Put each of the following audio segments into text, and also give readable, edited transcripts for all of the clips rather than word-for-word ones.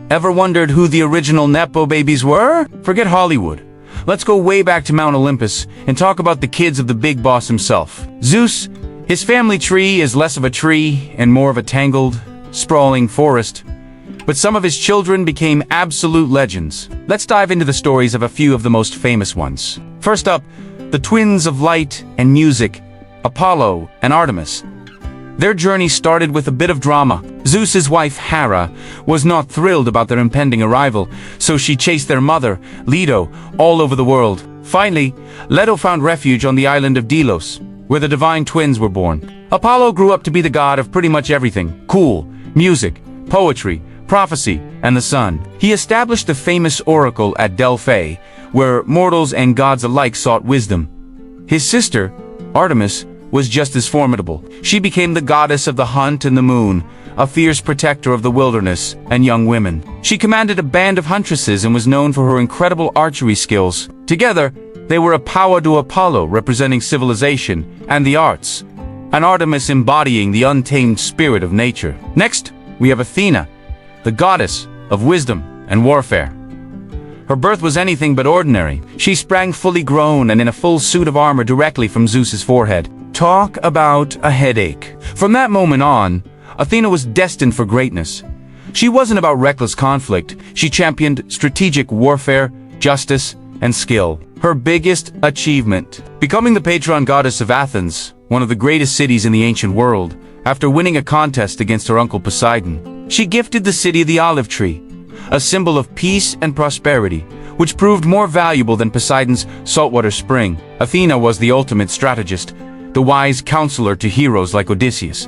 Ever wondered who the original Nepo babies were? Forget Hollywood. Let's go way back to Mount Olympus and talk about the kids of the big boss himself. Zeus, his family tree is less of a tree and more of a tangled, sprawling forest. But some of his children became absolute legends. Let's dive into the stories of a few of the most famous ones. First up, the twins of light and music, Apollo and Artemis. Their journey started with a bit of drama. Zeus's wife, Hera, was not thrilled about their impending arrival, so she chased their mother, Leto, all over the world. Finally, Leto found refuge on the island of Delos, where the divine twins were born. Apollo grew up to be the god of pretty much everything: cool, music, poetry, prophecy, and the sun. He established the famous oracle at Delphi, where mortals and gods alike sought wisdom. His sister, Artemis, was just as formidable. She became the goddess of the hunt and the moon, a fierce protector of the wilderness and young women. She commanded a band of huntresses and was known for her incredible archery skills. Together, they were a power to Apollo, representing civilization and the arts, and Artemis embodying the untamed spirit of nature. Next, we have Athena, the goddess of wisdom and warfare. Her birth was anything but ordinary. She sprang fully grown and in a full suit of armor directly from Zeus's forehead. Talk about a headache. From that moment on, Athena was destined for greatness. She wasn't about reckless conflict. She championed strategic warfare, justice, and skill. Her biggest achievement, becoming the patron goddess of Athens, one of the greatest cities in the ancient world, after winning a contest against her uncle Poseidon. She gifted the city the olive tree, a symbol of peace and prosperity, which proved more valuable than Poseidon's saltwater spring. Athena was the ultimate strategist, the wise counselor to heroes like Odysseus,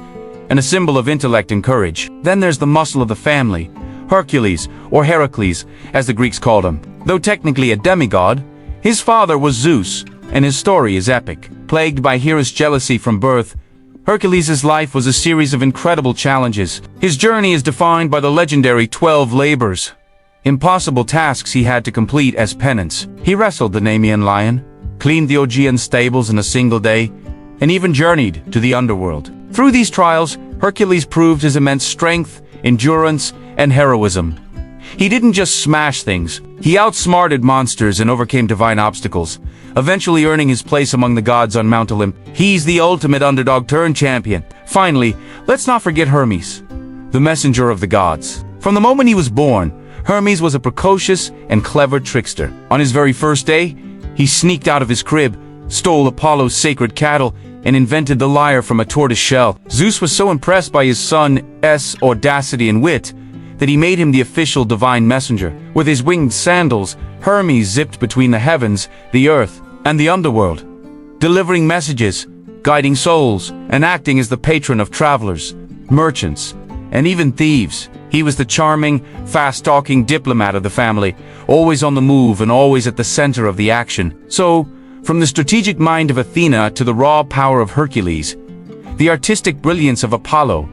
and a symbol of intellect and courage. Then there's the muscle of the family, Hercules, or Heracles, as the Greeks called him. Though technically a demigod, his father was Zeus, and his story is epic. Plagued by Hera's jealousy from birth, Hercules' life was a series of incredible challenges. His journey is defined by the legendary 12 labors, impossible tasks he had to complete as penance. He wrestled the Nemean lion, cleaned the Augean stables in a single day, and even journeyed to the underworld. Through these trials, Hercules proved his immense strength, endurance, and heroism. He didn't just smash things, he outsmarted monsters and overcame divine obstacles, eventually earning his place among the gods on Mount Olymp. He's the ultimate underdog turned champion. Finally, let's not forget Hermes, the messenger of the gods. From the moment he was born, Hermes was a precocious and clever trickster. On his very first day, he sneaked out of his crib, stole Apollo's sacred cattle, and invented the lyre from a tortoise shell. Zeus was so impressed by his son's audacity and wit that he made him the official divine messenger. With his winged sandals, Hermes zipped between the heavens, the earth, and the underworld, delivering messages, guiding souls, and acting as the patron of travelers, merchants, and even thieves. He was the charming, fast-talking diplomat of the family, always on the move and always at the center of the action. So, from the strategic mind of Athena to the raw power of Hercules, the artistic brilliance of Apollo,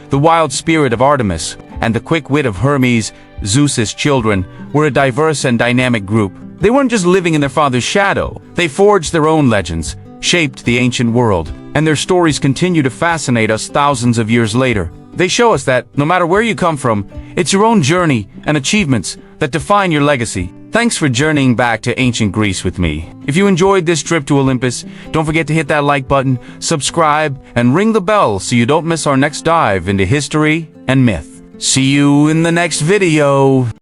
the wild spirit of Artemis, and the quick wit of Hermes, Zeus's children were a diverse and dynamic group. They weren't just living in their father's shadow. They forged their own legends, shaped the ancient world, and their stories continue to fascinate us thousands of years later. They show us that, no matter where you come from, it's your own journey and achievements that define your legacy. Thanks for journeying back to ancient Greece with me. If you enjoyed this trip to Olympus, don't forget to hit that like button, subscribe, and ring the bell so you don't miss our next dive into history and myth. See you in the next video.